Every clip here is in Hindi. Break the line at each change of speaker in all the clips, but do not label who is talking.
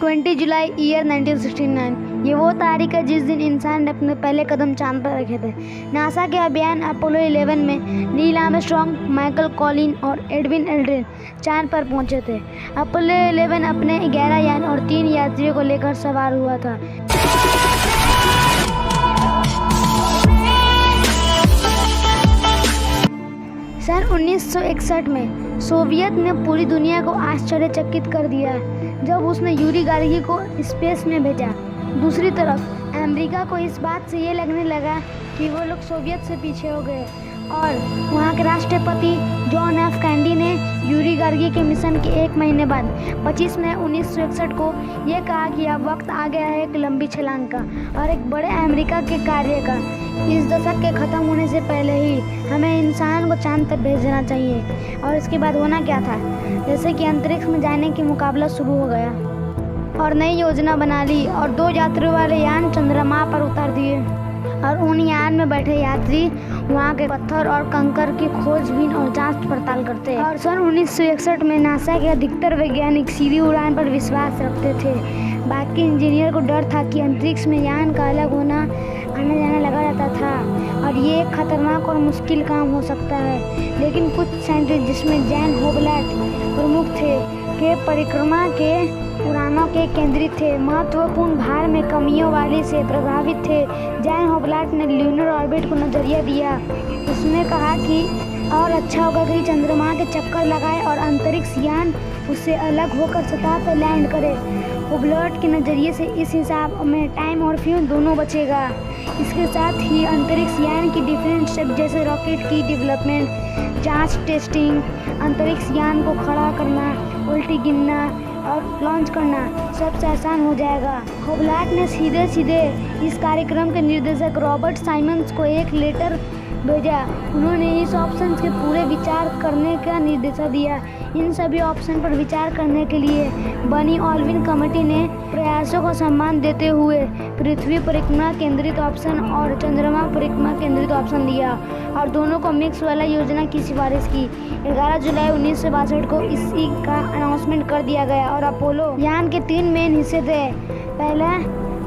20 जुलाई ईयर 1969 ये वो तारीख है जिस दिन इंसान ने अपने पहले कदम चांद पर रखे थे। नासा के अभियान अपोलो 11 में नील आर्मस्ट्रांग, माइकल कॉलिन और एडविन एल्ड्रिन चांद पर पहुंचे थे। अपोलो 11 अपने 11 यान और 3 यात्रियों को लेकर सवार हुआ था। सन 1961 में सोवियत ने पूरी दुनिया को आश्चर्यचकित कर दिया जब उसने यूरी गार्गी को स्पेस में भेजा। दूसरी तरफ अमेरिका को इस बात से ये लगने लगा कि वो लोग सोवियत से पीछे हो गए और वहाँ के राष्ट्रपति जॉन एफ कैनेडी ने यूरी गार्गी के मिशन के 1 महीने बाद 25 मई 1961 को ये कहा कि अब वक्त आ गया है एक लंबी छलांग का और एक बड़े अमेरिका के कार्य का। इस दशक के ख़त्म होने से पहले ही हमें इंसान को चांद तक भेजना चाहिए। और इसके बाद होना क्या था, जैसे कि अंतरिक्ष में जाने की मुकाबला शुरू हो गया और नई योजना बना ली और 2 यात्रियों वाले यान चंद्रमा पर उतार दिए और उन यान में बैठे यात्री वहाँ के पत्थर और कंकर की खोजबीन और जांच पड़ताल करते। और सन 1961 में नासा के अधिकतर वैज्ञानिक सीधी उड़ान पर विश्वास रखते थे। बाकी इंजीनियर को डर था कि अंतरिक्ष में यान का अलग होना आना जाना लगा रहता था और ये एक खतरनाक और मुश्किल काम हो सकता है। लेकिन कुछ साइंटिस्ट जिसमें जैन होबलैट प्रमुख थे के परिक्रमा के उड़ानों के केंद्रित थे, महत्वपूर्ण भार में कमियों वाली से प्रभावित थे। जैन होबलैट ने ल्यूनर ऑर्बिट को नजरिया दिया। उसने कहा कि और अच्छा होगा कि चंद्रमा के चक्कर लगाए और अंतरिक्ष यान उससे अलग होकर सतह पर लैंड करे। होबलैट के नज़रिए से इस हिसाब में टाइम और फ्यूल दोनों बचेगा। इसके साथ ही अंतरिक्ष यान की डिफरेंट स्टेप जैसे रॉकेट की डेवलपमेंट, जांच, टेस्टिंग, अंतरिक्ष यान को खड़ा करना, उल्टी गिनना और लॉन्च करना सबसे आसान हो जाएगा। होबलैट ने सीधे सीधे इस कार्यक्रम के निर्देशक रॉबर्ट साइमंस को एक लेटर भेजा। उन्होंने इस ऑप्शन के पूरे विचार करने का निर्देश दिया। इन सभी ऑप्शन पर विचार करने के लिए बनी ऑल्विन कमेटी ने प्रयासों को सम्मान देते हुए पृथ्वी परिक्रमा केंद्रित ऑप्शन और चंद्रमा परिक्रमा केंद्रित ऑप्शन दिया और दोनों को मिक्स वाला योजना की सिफारिश की। 11 जुलाई 1962 को इसी का अनाउंसमेंट कर दिया गया और अपोलो यान के 3 मेन हिस्से थे। पहला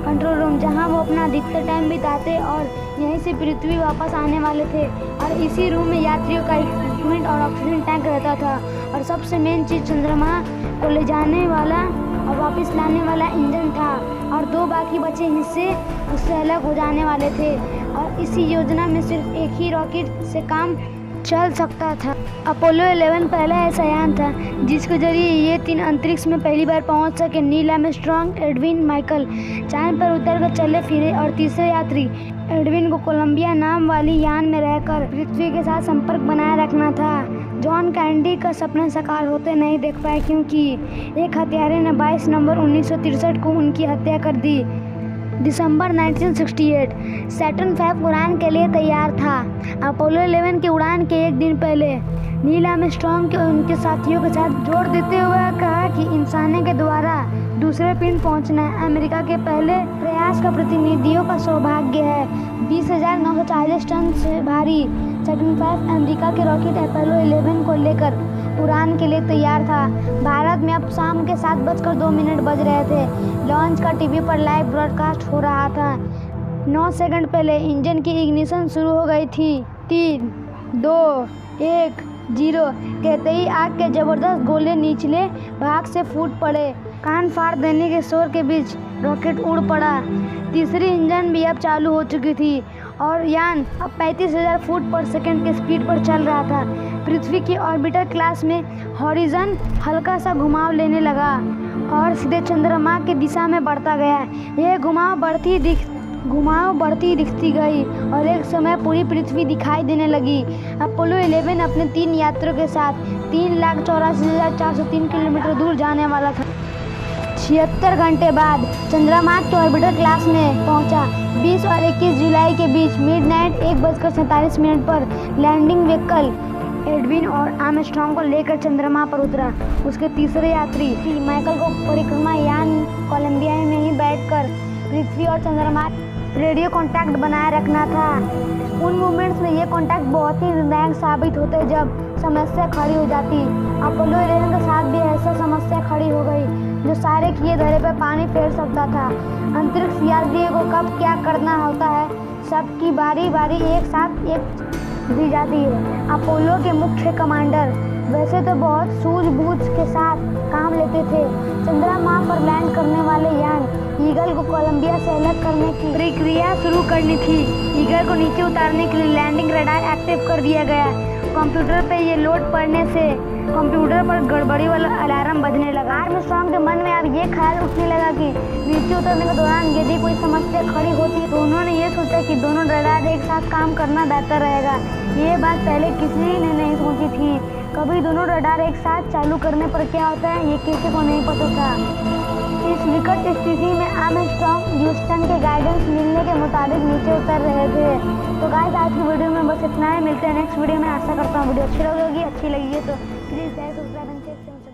कंट्रोल रूम, जहां वो अपना अधिकतर टाइम बिताते और यहीं से पृथ्वी वापस आने वाले थे और इसी रूम में यात्रियों का इक्विपमेंट और ऑक्सीजन टैंक रहता था। और सबसे मेन चीज़ चंद्रमा को ले जाने वाला और वापस लाने वाला इंजन था और 2 बाकी बचे हिस्से उससे अलग हो जाने वाले थे और इसी योजना में सिर्फ एक ही रॉकेट से काम चल सकता था। अपोलो 11 पहला ऐसा यान था जिसके जरिए ये 3 अंतरिक्ष में पहली बार पहुंच सके। नील आर्मस्ट्रांग, एडविन, माइकल चांद पर उतरकर चले फिरे और तीसरे यात्री एडविन को कोलंबिया नाम वाली यान में रहकर पृथ्वी के साथ संपर्क बनाए रखना था। जॉन कैनेडी का सपना साकार होते नहीं देख पाए क्योंकि एक हत्यारे ने 22 नवंबर 1963 को उनकी हत्या कर दी। दिसंबर 1968 सैटर्न V उड़ान के लिए तैयार था। अपोलो 11 की उड़ान के 1 दिन पहले नील आर्मस्ट्रांग के उनके साथियों के साथ जोड़ देते हुए कहा कि इंसानों के द्वारा दूसरे पिंड पहुंचना अमेरिका के पहले प्रयास का प्रतिनिधियों का सौभाग्य है। 20,940 टन से भारी सैटर्न V अमेरिका के रॉकेट अपोलो 11 को लेकर उड़ान के लिए तैयार था। भारत में अब शाम के 7:02 बज रहे थे। लॉन्च का टीवी पर लाइव ब्रॉडकास्ट हो रहा था। 9 सेकंड पहले इंजन की इग्निशन शुरू हो गई थी। 3, 2, 1, 0 कहते ही आग के जबरदस्त गोले निचले भाग से फूट पड़े। कान फाड़ देने के शोर के बीच रॉकेट उड़ पड़ा। तीसरी इंजन भी अब चालू हो चुकी थी और यान अब 35,000 फुट पर सेकंड के स्पीड पर चल रहा था। पृथ्वी की ऑर्बिटर क्लास में हॉरिजन हल्का सा घुमाव लेने लगा और सीधे चंद्रमा की दिशा में बढ़ता गया। यह घुमाव बढ़ती दिखती गई और एक समय पूरी पृथ्वी दिखाई देने लगी। अपोलो 11 अपने 3 यात्रियों के साथ 3,84,403 किलोमीटर दूर जाने वाला था। 76 घंटे बाद चंद्रमा के ऑर्बिटर क्लास में पहुंचा। 20 और 21 जुलाई के बीच मिडनाइट 1:47 पर लैंडिंग व्हीकल एडविन और आर्मस्ट्रांग को लेकर चंद्रमा पर उतरा। उसके तीसरे यात्री माइकल को परिक्रमा यान कोलंबिया में ही बैठकर पृथ्वी और चंद्रमा रेडियो कांटेक्ट बनाए रखना था। उन मूवमेंट्स में ये कांटेक्ट बहुत ही निर्णायक साबित होते जब समस्या खड़ी हो जाती। अपोलो 11 के साथ भी ऐसा समस्या खड़ी हो गई। जो सारे किए धरे पे पानी फेर सकता था। अंतरिक्ष यात्रियों को कब क्या करना होता है, सबकी बारी बारी एक साथ एक दी जाती है। अपोलो के मुख्य कमांडर वैसे तो बहुत सूझबूझ के साथ काम लेते थे। चंद्रमा पर लैंड करने वाले यान ईगल को कोलंबिया से अलग करने की प्रक्रिया शुरू करनी थी। ईगल को नीचे उतारने के लिए लैंडिंग रडार एक्टिव कर दिया गया। कंप्यूटर पे ये लोड पड़ने से कंप्यूटर पर गड़बड़ी वाला अलार्म बजने लगा। आर्मस्ट्रांग के मन में अब ये ख्याल उठने लगा कि नीचे उतरने के दौरान यदि कोई समस्या खड़ी होती तो उन्होंने ये सोचा कि दोनों रडार एक साथ काम करना बेहतर रहेगा। ये बात पहले किसी ने नहीं सोची थी। कभी दोनों रडार एक साथ चालू करने पर क्या होता है ये किसी को नहीं पता था। इस विकट स्थिति में आर्मस्ट्रांग ह्यूस्टन के गाइडेंस मिलने के मुताबिक नीचे उतर रहे थे। तो गाइस आज की वीडियो में बस इतना ही। मिलते हैं नेक्स्ट वीडियो में। आशा करता हूँ वीडियो अच्छी लगी होगी। अच्छी लगी है तो please like subscribe and share.